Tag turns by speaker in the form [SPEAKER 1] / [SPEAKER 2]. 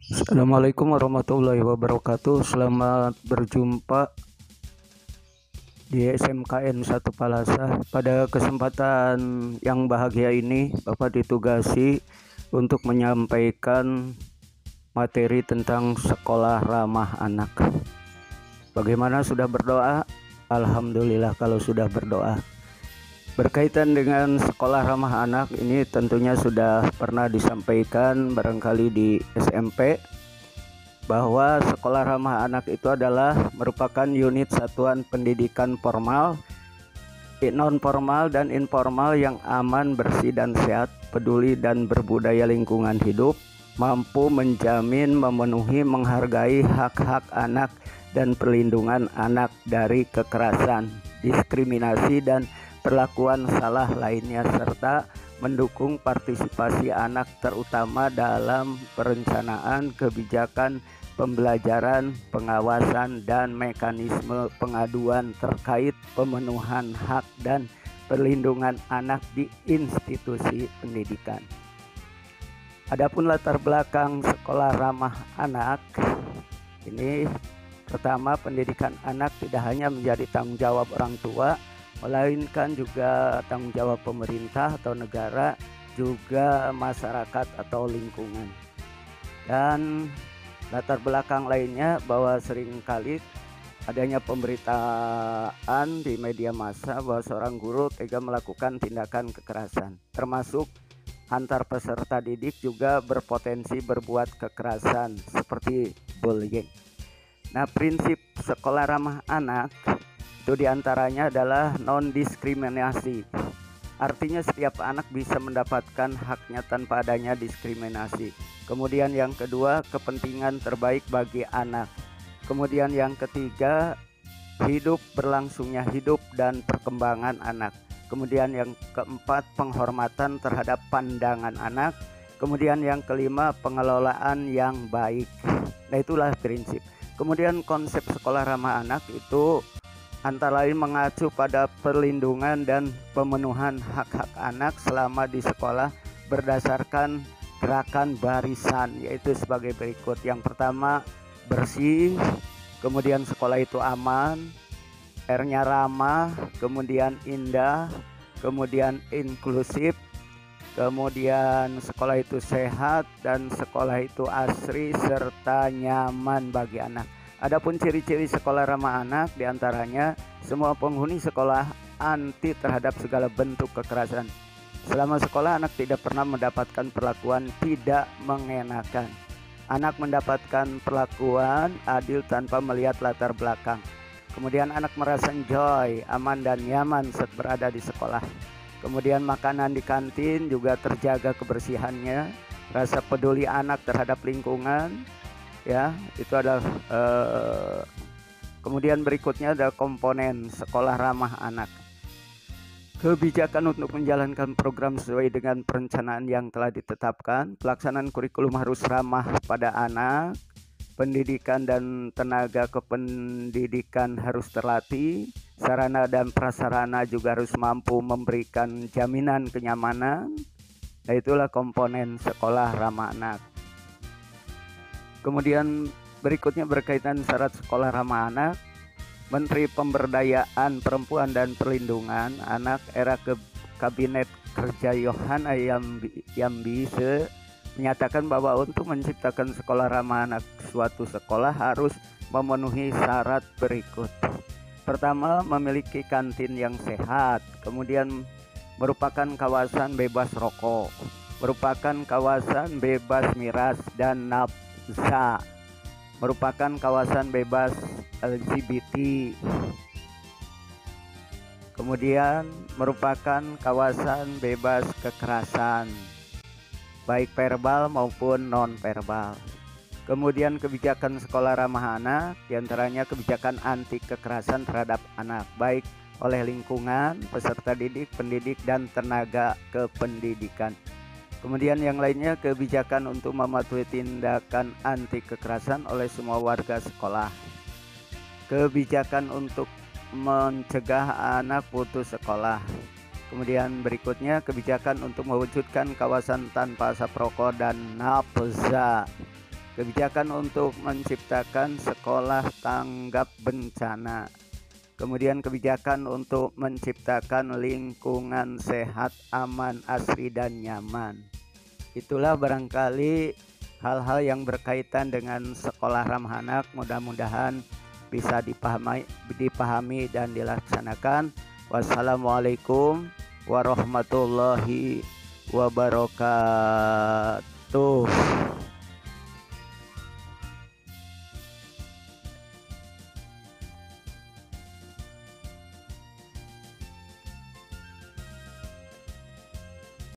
[SPEAKER 1] Assalamualaikum warahmatullahi wabarakatuh. Selamat berjumpa di SMKN 1 Palasa. Pada kesempatan yang bahagia ini, Bapak ditugasi untuk menyampaikan materi tentang sekolah ramah anak. Bagaimana, sudah berdoa? Alhamdulillah kalau sudah berdoa. Berkaitan dengan sekolah ramah anak ini tentunya sudah pernah disampaikan barangkali di SMP, bahwa sekolah ramah anak itu adalah merupakan unit satuan pendidikan formal, non formal dan informal yang aman, bersih dan sehat, peduli dan berbudaya lingkungan hidup, mampu menjamin, memenuhi, menghargai hak-hak anak dan perlindungan anak dari kekerasan, diskriminasi dan perlakuan salah lainnya, serta mendukung partisipasi anak terutama dalam perencanaan kebijakan pembelajaran, pengawasan, dan mekanisme pengaduan terkait pemenuhan hak dan perlindungan anak di institusi pendidikan. Adapun latar belakang sekolah ramah anak ini, pertama, pendidikan anak tidak hanya menjadi tanggung jawab orang tua, melainkan juga tanggung jawab pemerintah atau negara, juga masyarakat atau lingkungan. Dan latar belakang lainnya bahwa seringkali adanya pemberitaan di media massa bahwa seorang guru tega melakukan tindakan kekerasan, termasuk antar peserta didik juga berpotensi berbuat kekerasan seperti bullying. Nah, prinsip sekolah ramah anak itu diantaranya adalah non-diskriminasi. Artinya setiap anak bisa mendapatkan haknya tanpa adanya diskriminasi. Kemudian yang kedua, kepentingan terbaik bagi anak. Kemudian yang ketiga, berlangsungnya hidup dan perkembangan anak. Kemudian yang keempat, penghormatan terhadap pandangan anak. Kemudian yang kelima, pengelolaan yang baik. Nah, itulah prinsip. Kemudian konsep sekolah ramah anak itu antara lain mengacu pada perlindungan dan pemenuhan hak-hak anak selama di sekolah berdasarkan gerakan barisan, yaitu sebagai berikut. Yang pertama, bersih, kemudian sekolah itu aman, R-nya ramah, kemudian indah, kemudian inklusif, kemudian sekolah itu sehat, dan sekolah itu asri serta nyaman bagi anak. Adapun ciri-ciri sekolah ramah anak diantaranya semua penghuni sekolah anti terhadap segala bentuk kekerasan. Selama sekolah anak tidak pernah mendapatkan perlakuan tidak mengenakan. Anak mendapatkan perlakuan adil tanpa melihat latar belakang. Kemudian anak merasa enjoy, aman dan nyaman saat berada di sekolah. Kemudian makanan di kantin juga terjaga kebersihannya. Rasa peduli anak terhadap lingkungan, ya, itu adalah kemudian berikutnya ada komponen sekolah ramah anak. Kebijakan untuk menjalankan program sesuai dengan perencanaan yang telah ditetapkan. Pelaksanaan kurikulum harus ramah pada anak. Pendidikan dan tenaga kependidikan harus terlatih. Sarana dan prasarana juga harus mampu memberikan jaminan kenyamanan. Nah, itulah komponen sekolah ramah anak. Kemudian berikutnya berkaitan syarat sekolah ramah anak. Menteri Pemberdayaan Perempuan dan Perlindungan Anak era Kabinet Kerja Yohana Yambise menyatakan bahwa untuk menciptakan sekolah ramah anak, suatu sekolah harus memenuhi syarat berikut. Pertama, memiliki kantin yang sehat, kemudian merupakan kawasan bebas rokok, merupakan kawasan bebas miras dan nafsa, merupakan kawasan bebas LGBT, kemudian merupakan kawasan bebas kekerasan, baik verbal maupun non-verbal. Kemudian kebijakan sekolah ramah anak, diantaranya kebijakan anti kekerasan terhadap anak, baik oleh lingkungan, peserta didik, pendidik, dan tenaga kependidikan. Kemudian yang lainnya, kebijakan untuk mematuhi tindakan anti kekerasan oleh semua warga sekolah. Kebijakan untuk mencegah anak putus sekolah. Kemudian berikutnya, kebijakan untuk mewujudkan kawasan tanpa asap rokok dan nafsa. kebijakan untuk menciptakan sekolah tanggap bencana, kemudian kebijakan untuk menciptakan lingkungan sehat, aman, asri, dan nyaman. Itulah barangkali hal-hal yang berkaitan dengan sekolah ramah anak, mudah-mudahan bisa dipahami dan dilaksanakan. Wassalamualaikum warahmatullahi wabarakatuh.